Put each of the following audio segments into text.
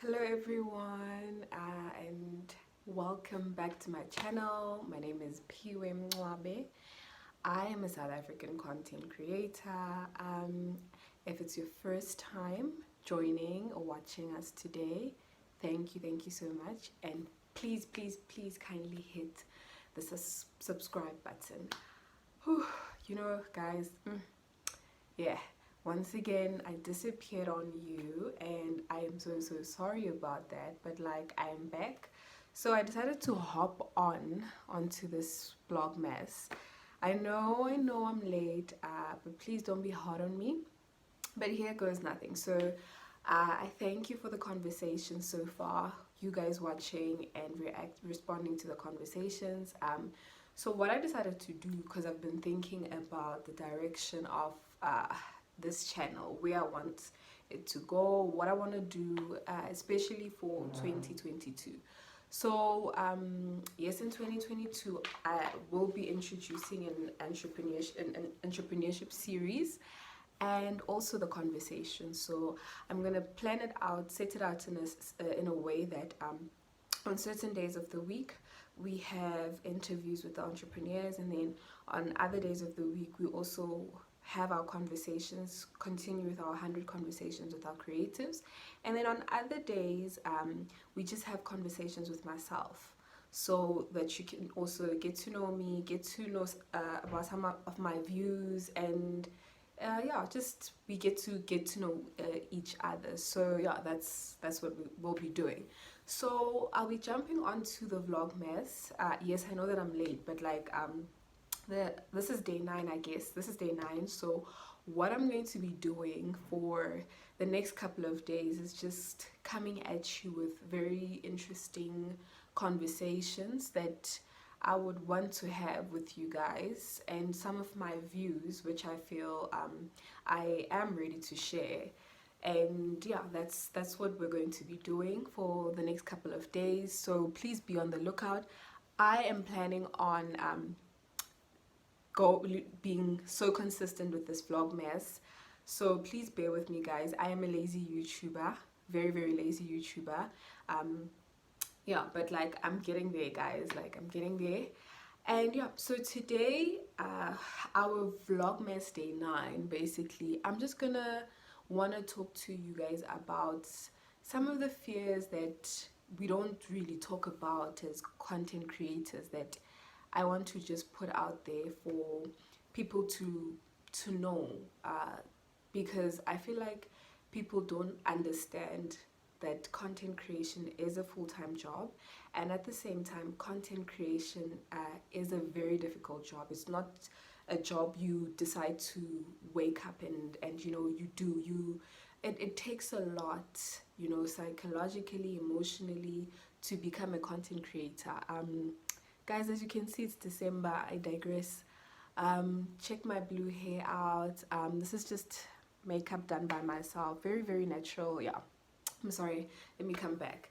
Hello everyone, and welcome back to my channel. My name is Piwe Mwabe. I am a South African content creator. If it's your first time joining or watching us today, thank you so much, and please kindly hit the subscribe button. Whew, guys, yeah, once again I disappeared on you, and I am so sorry about that, but like, I am back. So I decided to hop onto this vlogmas. I know I'm late, but please don't be hard on me, but here goes nothing. So I thank you for the conversation so far, you guys watching and responding to the conversations. So what I decided to do, because I've been thinking about the direction of this channel, where I want it to go, what I want to do, especially for 2022. So yes, in 2022 I will be introducing an entrepreneurship series, and also the conversation. So I'm gonna plan it out, set it out in a way that on certain days of the week we have interviews with the entrepreneurs, and then on other days of the week we also have our conversations, continue with our 100 conversations with our creatives, and then on other days we just have conversations with myself, so that you can also get to know me, get to know about some of my views, and yeah, just we get to know each other. So yeah, that's what we will be doing. So I'll be jumping onto the vlogmas. Yes, I know that I'm late, but like this is day 9, I guess. This is day 9. So what I'm going to be doing for the next couple of days is just coming at you with very interesting conversations that I would want to have with you guys, and some of my views which I feel I am ready to share. And yeah, that's what we're going to be doing for the next couple of days, so please be on the lookout. I am planning on being so consistent with this vlogmas, so please bear with me, guys. I am a lazy YouTuber, very lazy YouTuber. Yeah, but like, I'm getting there, guys, like I'm getting there. And yeah, so today our vlogmas day 9, basically I'm just gonna want to talk to you guys about some of the fears that we don't really talk about as content creators, that I want to just put out there for people to know, because I feel like people don't understand that content creation is a full-time job, and at the same time content creation is a very difficult job. It's not a job you decide to wake up and you do. It takes a lot, psychologically, emotionally, to become a content creator. Guys, as you can see, it's December. I digress. Check my blue hair out. This is just makeup done by myself, very natural. Yeah, I'm sorry, let me come back.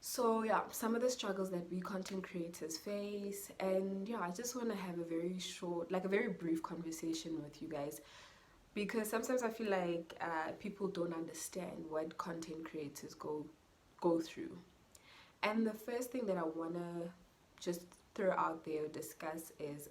So yeah, some of the struggles that we content creators face, and yeah, I just want to have a very short, like a very brief conversation with you guys, because sometimes I feel like people don't understand what content creators go through. And the first thing that I want to just throw out there or discuss is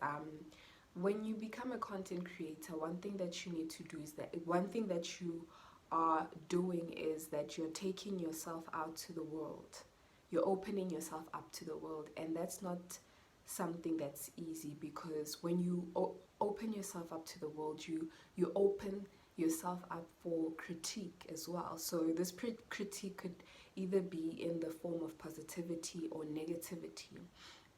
when you become a content creator, one thing that you need to do is that one thing that you are doing is that you're taking yourself out to the world. You're opening yourself up to the world, and that's not something that's easy, because when you open yourself up to the world, you open yourself up for critique as well. So this critique could either be in the form of positivity or negativity,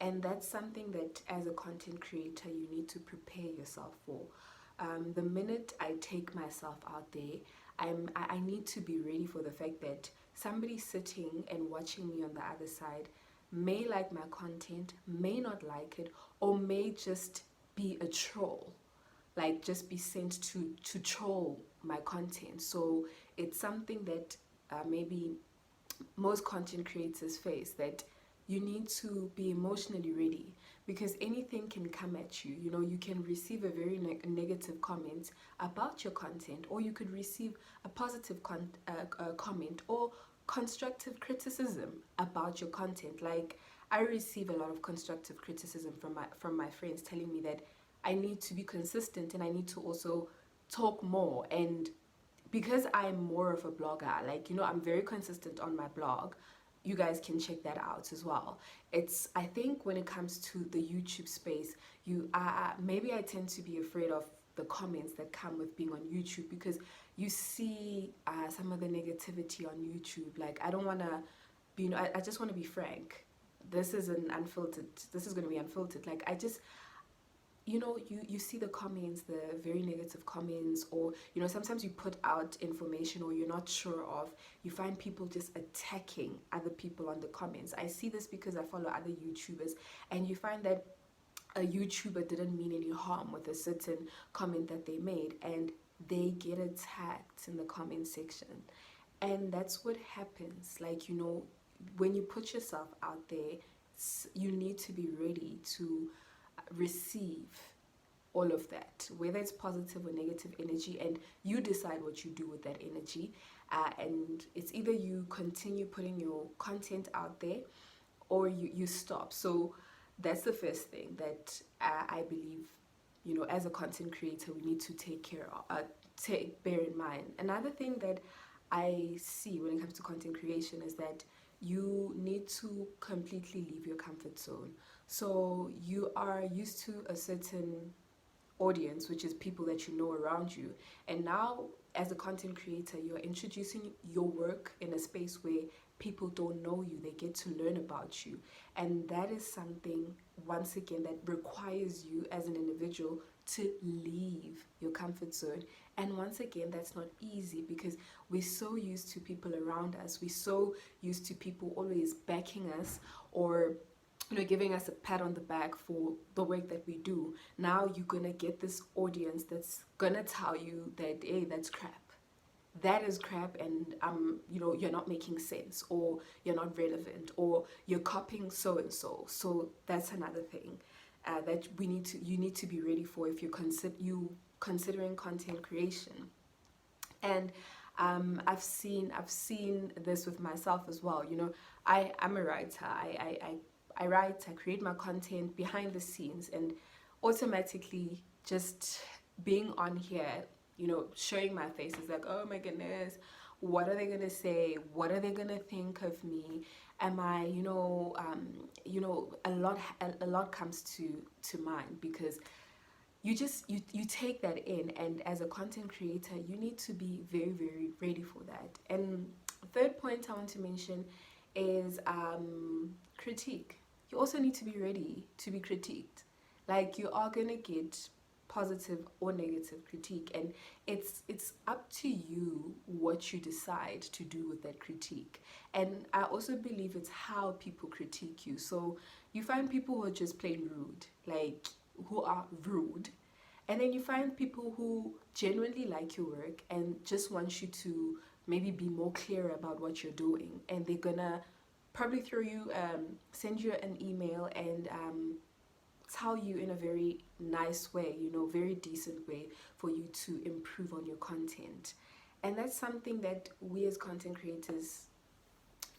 and that's something that as a content creator you need to prepare yourself for. The minute I take myself out there, I need to be ready for the fact that somebody sitting and watching me on the other side may like my content, may not like it, or may just be a troll, like just be sent to troll my content. So it's something that maybe most content creators face, that you need to be emotionally ready, because anything can come at you. You can receive a very negative comment about your content, or you could receive a positive comment, or constructive criticism about your content. Like, I receive a lot of constructive criticism from my friends telling me that I need to be consistent and I need to also talk more. And because I'm more of a blogger, like, you know, I'm very consistent on my blog. You guys can check that out as well. I think when it comes to the YouTube space, maybe I tend to be afraid of the comments that come with being on YouTube, because you see some of the negativity on YouTube. Like, I don't want to be, you know, I just want to be frank. This is going to be unfiltered. Like, I just, you know, you see the comments, the very negative comments, or, you know, sometimes you put out information or you're not sure of, you find people just attacking other people on the comments. I see this because I follow other YouTubers, and you find that a YouTuber didn't mean any harm with a certain comment that they made, and they get attacked in the comment section. And that's what happens. Like, you know, when you put yourself out there, you need to be ready to receive all of that, whether it's positive or negative energy, and you decide what you do with that energy. And it's either you continue putting your content out there, or you stop. So that's the first thing that I believe, you know, as a content creator, we need to bear in mind. Another thing that I see when it comes to content creation is that you need to completely leave your comfort zone. So you are used to a certain audience, which is people that you know around you, and now as a content creator, you're introducing your work in a space where people don't know you. They get to learn about you, and that is something, once again, that requires you as an individual to leave your comfort zone. And once again, that's not easy, because we're so used to people around us, we're so used to people always backing us, or, you know, giving us a pat on the back for the work that we do. Now you're gonna get this audience that's gonna tell you that, hey, that's crap, that is crap, and you know, you're not making sense, or you're not relevant, or you're copying so and so. So that's another thing that you need to be ready for if you're considering content creation. And I've seen this with myself as well. You know, I'm a writer. I write, I create my content behind the scenes, and automatically just being on here, you know, showing my face is like, oh my goodness, what are they gonna say? What are they gonna think of me? Am I, you know, a lot comes to mind, because you take that in, and as a content creator, you need to be very, very ready for that. And third point I want to mention is critique. You also need to be ready to be critiqued. Like, you are gonna get positive or negative critique, and it's up to you what you decide to do with that critique. And I also believe it's how people critique you. So you find people who are just plain rude, like, who are rude, and then you find people who genuinely like your work and just want you to maybe be more clear about what you're doing, and they're gonna probably send you an email and tell you in a very nice way, you know, very decent way, for you to improve on your content. And that's something that we as content creators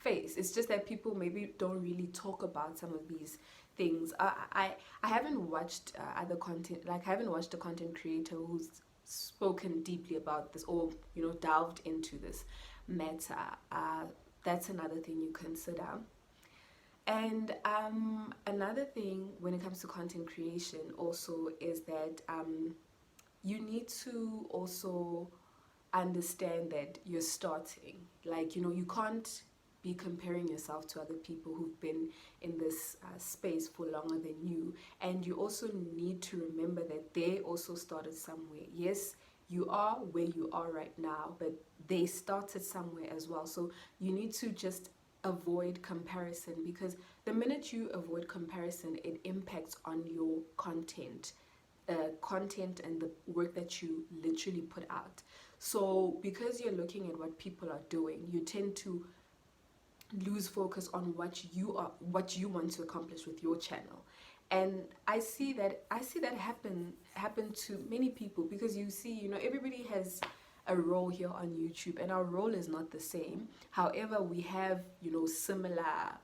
face. It's just that people maybe don't really talk about some of these things. I haven't watched other content, like, I haven't watched a content creator who's spoken deeply about this, or, you know, delved into this matter. That's another thing you consider. And another thing when it comes to content creation also is that you need to also understand that you're starting. Like, you know, you can't be comparing yourself to other people who've been in this space for longer than you. And you also need to remember that they also started somewhere. Yes, you are where you are right now, but they started somewhere as well. So you need to just avoid comparison, because the minute you avoid comparison, it impacts on your content and the work that you literally put out. So because you're looking at what people are doing, you tend to lose focus on what you want to accomplish with your channel. And I see that happen to many people, because you see, you know, everybody has a role here on YouTube, and our role is not the same. However, we have, you know, similar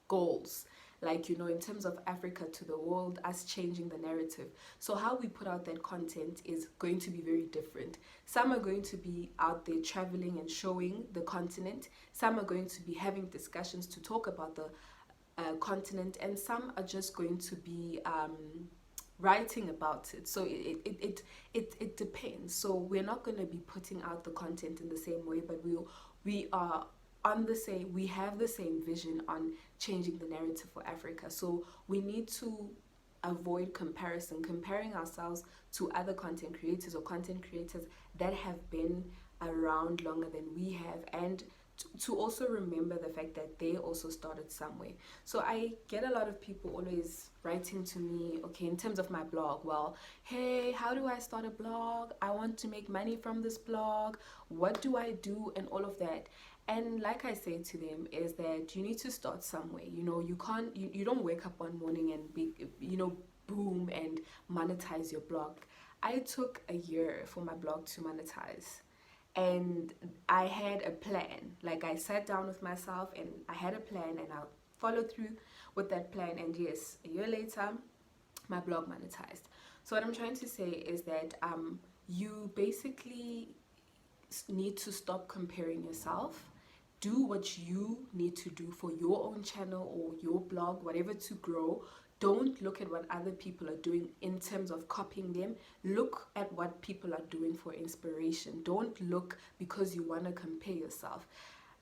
goals, like, you know, in terms of Africa to the world, us changing the narrative. So how we put out that content is going to be very different. Some are going to be out there traveling and showing the continent, some are going to be having discussions to talk about the continent, and some are just going to be writing about it. So it depends. So we're not going to be putting out the content in the same way, but we are on the same, we have the same vision on changing the narrative for Africa. So we need to avoid comparing ourselves to other content creators or content creators that have been around longer than we have, and to also remember the fact that they also started somewhere. So I get a lot of people always writing to me, okay, in terms of my blog, well, hey, how do I start a blog? I want to make money from this blog. What do I do? And all of that. And like I say to them is that you need to start somewhere. You know, you don't wake up one morning and be, you know, boom and monetize your blog. I took a year for my blog to monetize. And I had a plan. Like, I sat down with myself and I had a plan, and I followed through with that plan, and yes, a year later my blog monetized. So what I'm trying to say is that you basically need to stop comparing yourself. Do what you need to do for your own channel or your blog, whatever, to grow. Don't look at what other people are doing in terms of copying them. Look at what people are doing for inspiration. Don't look because you want to compare yourself.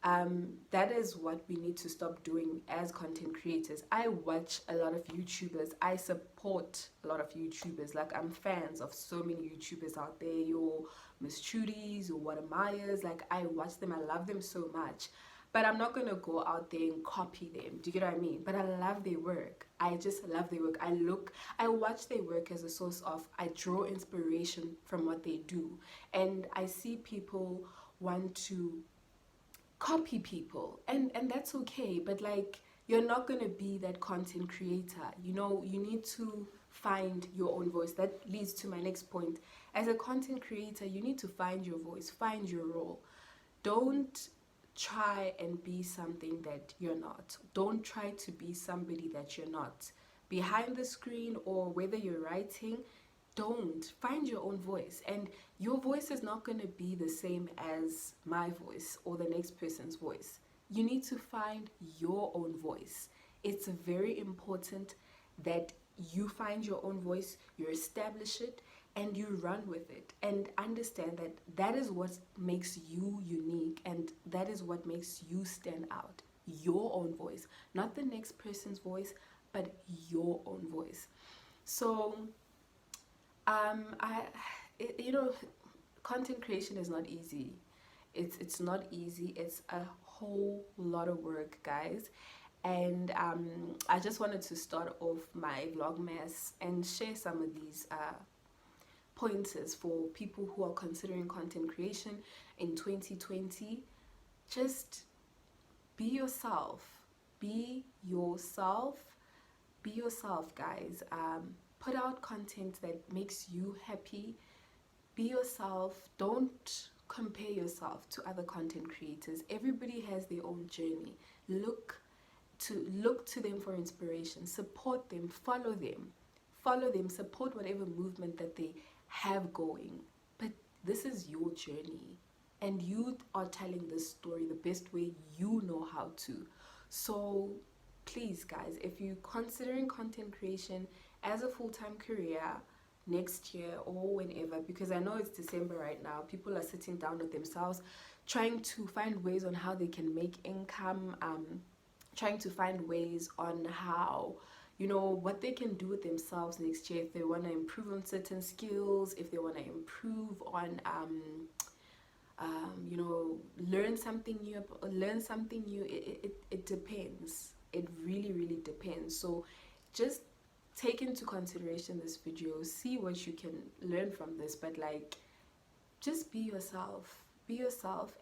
That is what we need to stop doing as content creators. I watch a lot of YouTubers. I support a lot of YouTubers. Like, I'm fans of so many YouTubers out there. Your Miss Trudy's or What Amaya's. Like, I watch them. I love them so much. But I'm not going to go out there and copy them. Do you get what I mean? But I love their work. I just love their work. I watch their work as a source of, I draw inspiration from what they do. And I see people want to copy people. And that's okay. But, like, you're not going to be that content creator. You know, you need to find your own voice. That leads to my next point. As a content creator, you need to find your voice. Find your role. Don't try and be something that you're not. Don't try to be somebody that you're not. Behind the screen, or whether you're writing, don't. Find your own voice. And your voice is not going to be the same as my voice or the next person's voice. You need to find your own voice. It's very important that you find your own voice, you establish it, and you run with it, and understand that that is what makes you unique, and that is what makes you stand out. Your own voice, not the next person's voice, but your own voice. So you know, content creation is not easy. It's not easy. It's a whole lot of work, guys. And I just wanted to start off my Vlogmas and share some of these pointers for people who are considering content creation in 2020. Just be yourself. Be yourself. Be yourself, guys. Put out content that makes you happy. Be yourself. Don't compare yourself to other content creators. Everybody has their own journey. Look to them for inspiration. Support them. Follow them. Support whatever movement that they have going. But this is your journey, and you are telling this story the best way you know how to. So please, guys, if you're considering content creation as a full-time career next year or whenever, because I know it's December right now, people are sitting down with themselves trying to find ways on how they can make income, trying to find ways on how, you know, what they can do with themselves next year, if they want to improve on certain skills, if they want to improve on you know, learn something new. It depends. It really depends. So just take into consideration this video, see what you can learn from this, but like, just be yourself.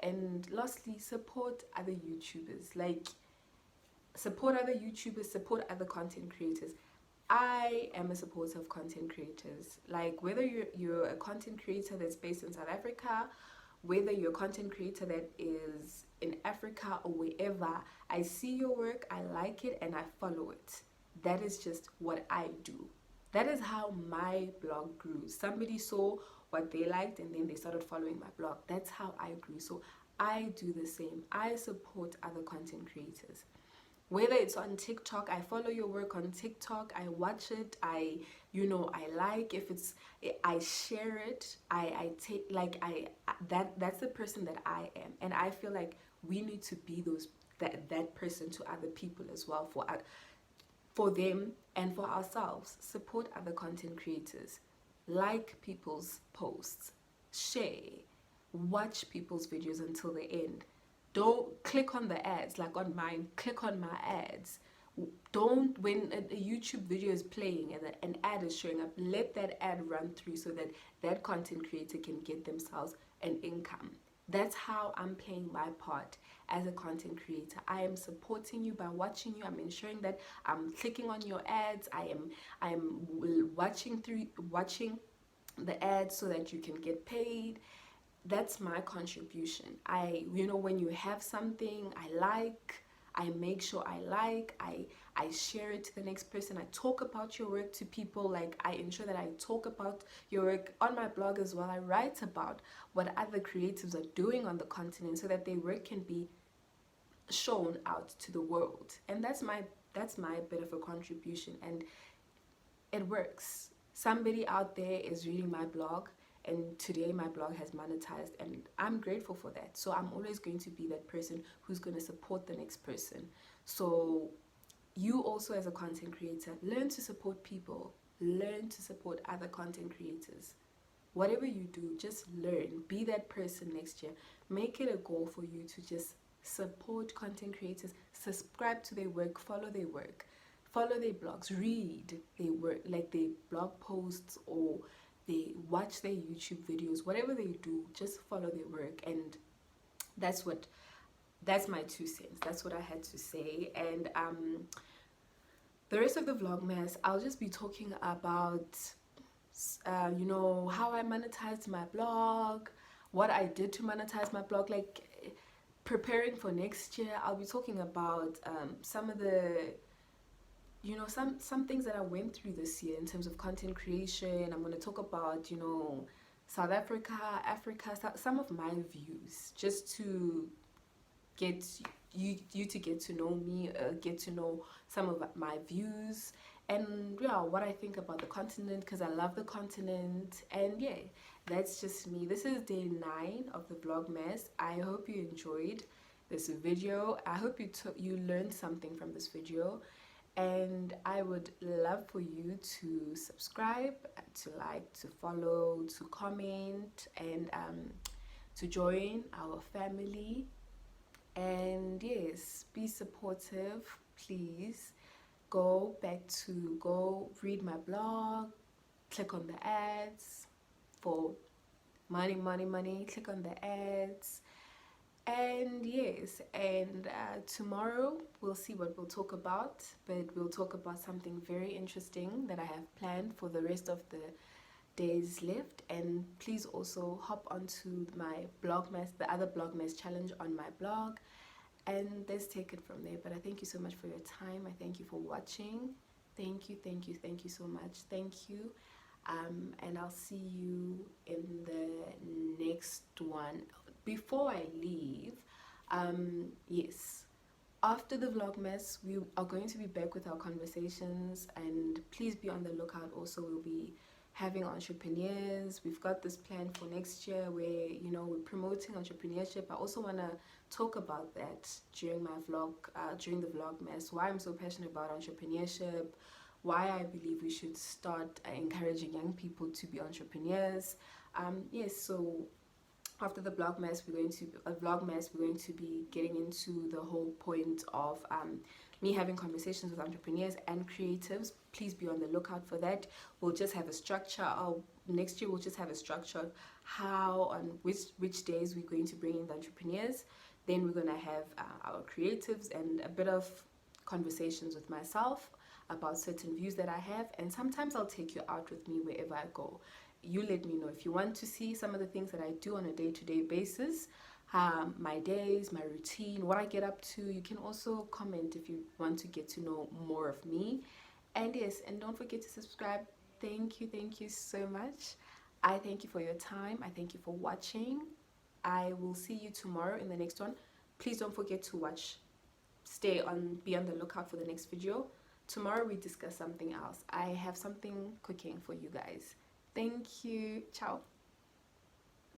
And lastly, support other YouTubers. Like, support other YouTubers, support other content creators. I am a supporter of content creators. Like whether you're a content creator that's based in South Africa, whether you're a content creator that is in Africa or wherever, I see your work, I like it, and I follow it. That is just what I do. That is how my blog grew. Somebody saw what they liked and then they started following my blog. That's how I grew. So I do the same. I support other content creators. Whether it's on TikTok, I follow your work on TikTok, I watch it, I like, if it's, I share it, I take, like, that's the person that I am. And I feel like we need to be that person to other people as well, for them and for ourselves. Support other content creators, like people's posts, share, watch people's videos until the end. Don't click on the ads. Like on mine, click on my ads. Don't, when a YouTube video is playing and an ad is showing up, let that ad run through so that that content creator can get themselves an income. That's how I'm playing my part as a content creator. I am supporting you by watching you. I'm ensuring that I'm clicking on your ads. I am watching the ads so that you can get paid. That's my contribution. When you have something I make sure I share it to the next person. I talk about your work to people. Like, I ensure that I talk about your work on my blog as well. I write about what other creatives are doing on the continent so that their work can be shown out to the world. And that's my bit of a contribution, and it works. Somebody out there is reading my blog, and today my blog has monetized, and I'm grateful for that. So I'm always going to be that person who's going to support the next person. So you also, as a content creator, learn to support people, learn to support other content creators. Whatever you do, just learn. Be that person next year. Make it a goal for you to just support content creators, subscribe to their work, follow their work, follow their blogs, read their work, like their blog posts, or they watch their YouTube videos. Whatever they do, just follow their work. And that's my 2 cents. That's what I had to say. And the rest of the Vlogmas, I'll just be talking about how I monetized my blog, what I did to monetize my blog, like preparing for next year. I'll be talking about some of the some things that I went through this year in terms of content creation. I'm going to talk about South Africa, some of my views, just to get you to get to know me, get to know some of my views, and what I think about the continent, because I love the continent. And that's just me. This is day 9 of the Vlogmas. I hope you enjoyed this video. I hope you learned something from this video. And I would love for you to subscribe, to like, to follow, to comment, and to join our family. And yes, be supportive, please. Go read my blog, click on the ads for money. Click on the ads. And yes, and tomorrow we'll see what we'll talk about, but we'll talk about something very interesting that I have planned for the rest of the days left. And please also hop onto my Vlogmas, the other Vlogmas challenge on my blog, and let's take it from there. But I thank you so much for your time. I thank you for watching. Thank you so much. Thank you. And I'll see you in the next one. Before I leave, yes, after the Vlogmas, we are going to be back with our conversations, and please be on the lookout. Also, we'll be having entrepreneurs. We've got this plan for next year where we're promoting entrepreneurship. I also want to talk about that during my vlog, during the Vlogmas, why I'm so passionate about entrepreneurship, why I believe we should start encouraging young people to be entrepreneurs. Yes, so after the Vlogmas, we're going to be getting into the whole point of me having conversations with entrepreneurs and creatives. Please be on the lookout for that. We'll just have a structure. Next year we'll just have a structure of how, on which days we're going to bring in the entrepreneurs. Then we're going to have our creatives and a bit of conversations with myself. about certain views that I have, and sometimes I'll take you out with me wherever I go. You let me know if you want to see some of the things that I do on a day-to-day basis, my days, my routine, what I get up to. You can also comment if you want to get to know more of me. And yes, and don't forget to subscribe. Thank you so much. I thank you for your time. I thank you for watching. I will see you tomorrow in the next one. Please don't forget to watch. Be on the lookout for the next video. Tomorrow we discuss something else. I have something cooking for you guys. Thank you. Ciao.